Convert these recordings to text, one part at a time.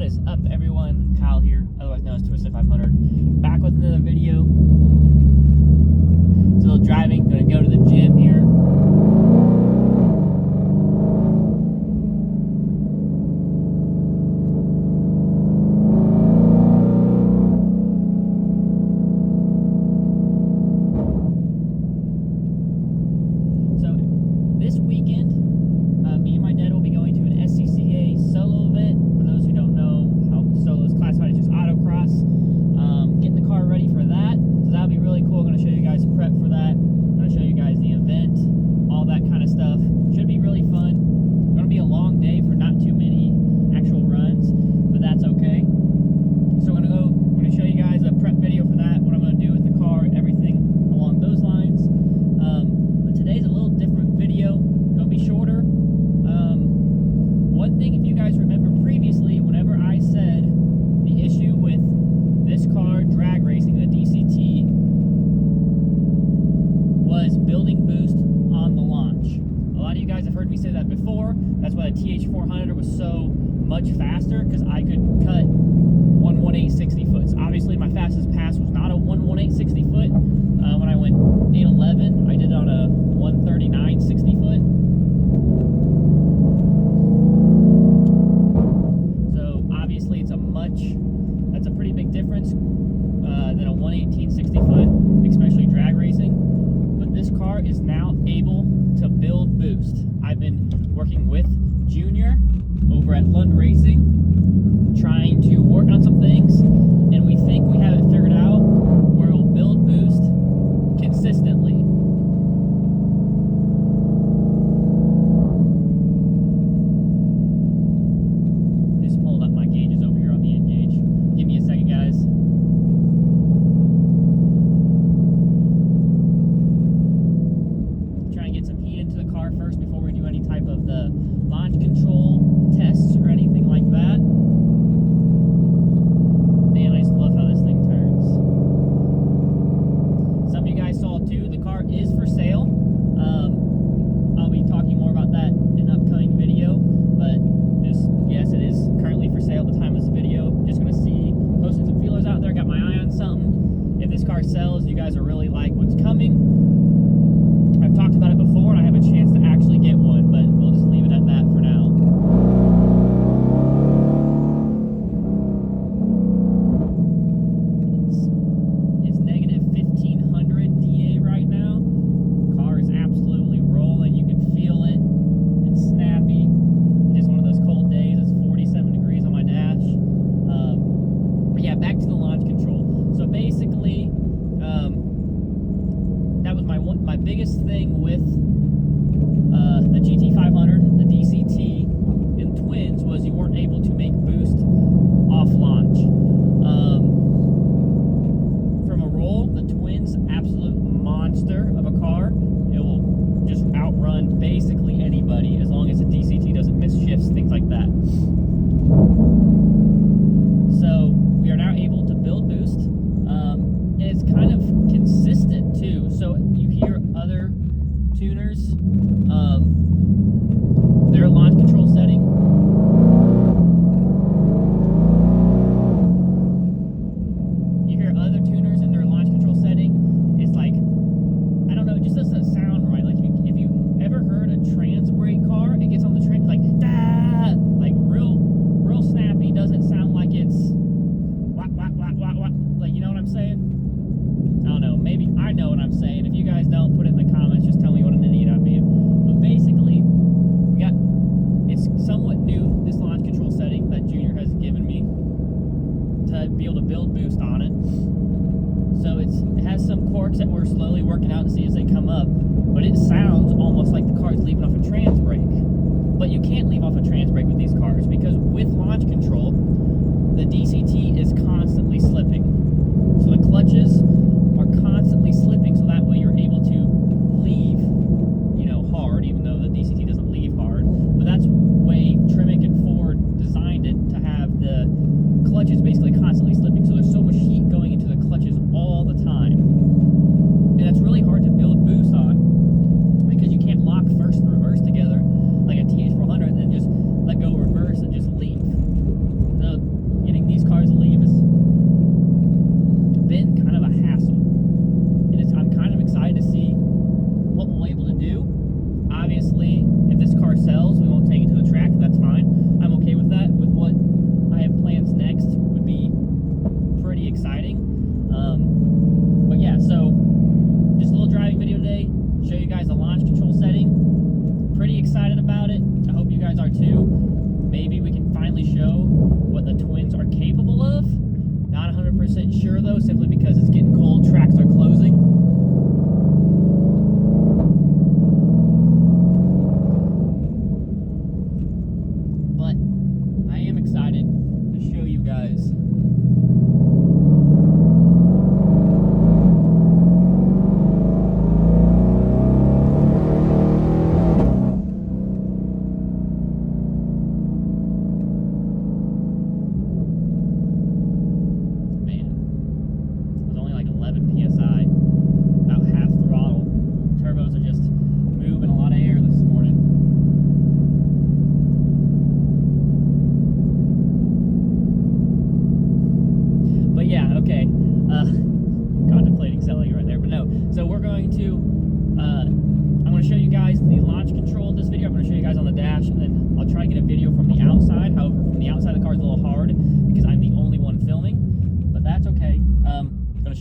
is up, everyone? Kyle here, otherwise known as GT500. Back with another video. Still driving, gonna go to the gym here. So this weekend, me and my dad will be going to an SCCA solo event. For those who don't know how solo is classified, it's just autocross. Getting the car ready for that, so that'll be really cool. I'm going to show you guys prep for that. I'm going to show you guys the event, all that kind of stuff. Should be really fun. It's going to be a long day for not too many actual runs, but that's okay. So I'm going to show you guys a prep video for that, what I'm going to do with the car, everything along those lines. But today's a little different video. Going to be shorter. One thing, if you guys remember previously, whenever I said the issue with this car drag racing, the DCT, was building boost on the launch. A lot of you guys have heard me say that before. That's why the TH400 was so much faster, because I could cut 118 60 foots. Obviously, my fastest pass was not a 118 60 foot. When I went 811, I did it on a 139 60 foot. That's a pretty big difference than a 118 60 foot, especially drag racing. But this car is now able to build boost. I've been working with Junior over at Lund Racing, trying to work on some things, and we think we have it figured out where it'll build boost consistently. Just pulled up my gauges over here on the end gauge. Give me a second, guys. Try and get some heat into the car first before we do any type of the launch control tests or anything like that. Man, I just love how this thing turns. Some of you guys saw too, the car is for sale. I'll be talking more about that in an upcoming video, but yes, it is currently for sale at the time of this video. Just gonna see, posting some feelers out there, got my eye on something. If this car sells, you guys are really like what's coming. I've talked about it before, and I have a chance to actually get one, but we'll just leave it at that for now. It's negative 1500 DA right now. Car is absolutely rolling. You can feel it. It's snappy. Just one of those cold days. It's 47 degrees on my dash. But yeah, back to the launch control. So basically, that was my biggest thing with the GT500, the DCT, and Twins, was you weren't able to make boost off launch. From a roll, the Twins, absolute monster of a car. It will just outrun basically anybody as long as the DCT doesn't miss shifts, things like that. So we are now able to build boost, and it's kind of consistent too. So you hear other tuners, their launch control setting. You hear other tuners in their launch control setting. It's like, I don't know, it just doesn't sound right. Like if you ever heard a trans brake car, it gets on the trans, like, da, like real snappy. Doesn't sound like it's whack, whack, whack, whack, whack. Like, you know what I'm saying? I don't know, maybe I know what I'm saying. If you guys don't, put it in the comments, just tell me what an idiot I'm being. But basically, it's somewhat new, this launch control setting that Junior has given me to be able to build boost on it. So it has some quirks that we're slowly working out to see as they come up, but it sounds almost like the car is leaving off a trans brake. But you can't leave off a trans brake with these cars, because with launch control, the DCT is constantly slipping. So the clutches are constantly slipping, so that way you're able to leave, hard, even though the DCT doesn't leave hard. But that's way Tremec and Ford designed it to have the clutches basically constantly slipping, so there's so much heat going into the clutches all the time. And that's really hard to build boost on, because you can't lock first and reverse together like a TH400 and then just let go reverse and just leave. So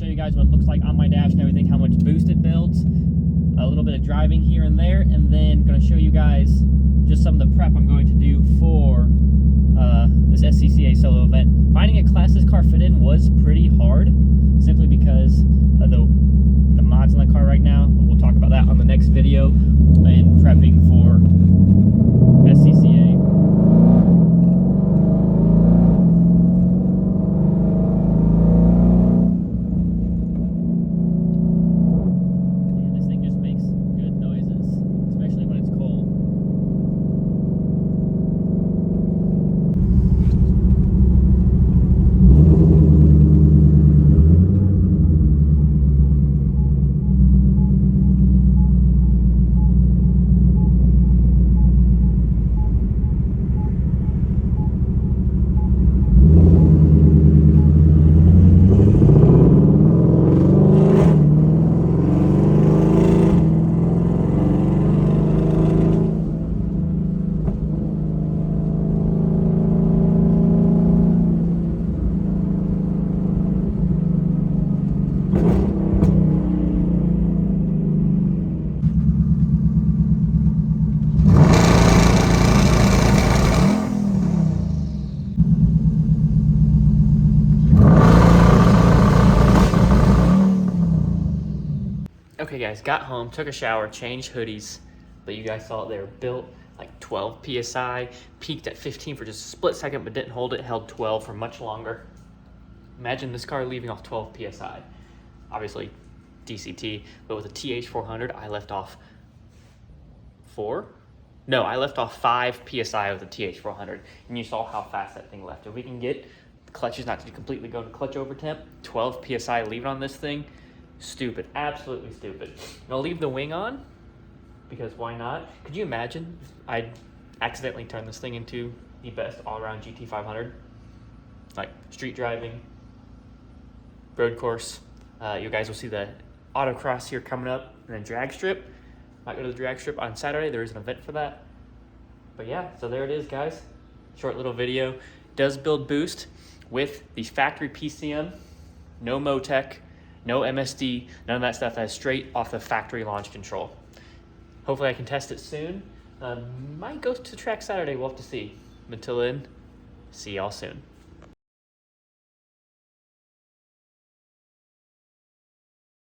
show you guys what it looks like on my dash and everything, how much boost it builds, a little bit of driving here and there, and then going to show you guys just some of the prep I'm going to do for this SCCA solo event. Finding a class this car fit in was pretty hard, simply because of the mods in the car right now, but we'll talk about that on the next video and prepping for SCCA. And this thing just makes good noises, especially when it's cold. Okay guys, got home, took a shower, changed hoodies, but you guys saw it, they were built like 12 PSI, peaked at 15 for just a split second, but didn't hold it, held 12 for much longer. Imagine this car leaving off 12 PSI. Obviously DCT, but with a TH400, I left off 4? No, I left off 5 PSI with the TH400, and you saw how fast that thing left. If we can get the clutches not to completely go to clutch over temp, 12 PSI leave it on this thing, stupid, absolutely stupid. And I'll leave the wing on, because why not? Could you imagine if I accidentally turned this thing into the best all-around GT500? Like street driving, road course. You guys will see the autocross here coming up, and then drag strip. Might go to the drag strip on Saturday. There is an event for that. But yeah, so there it is, guys. Short little video. Does build boost with the factory PCM, no Motec, no MSD, none of that stuff. That is straight off the factory launch control. Hopefully I can test it soon. Might go to track Saturday, we'll have to see. Until then, see y'all soon.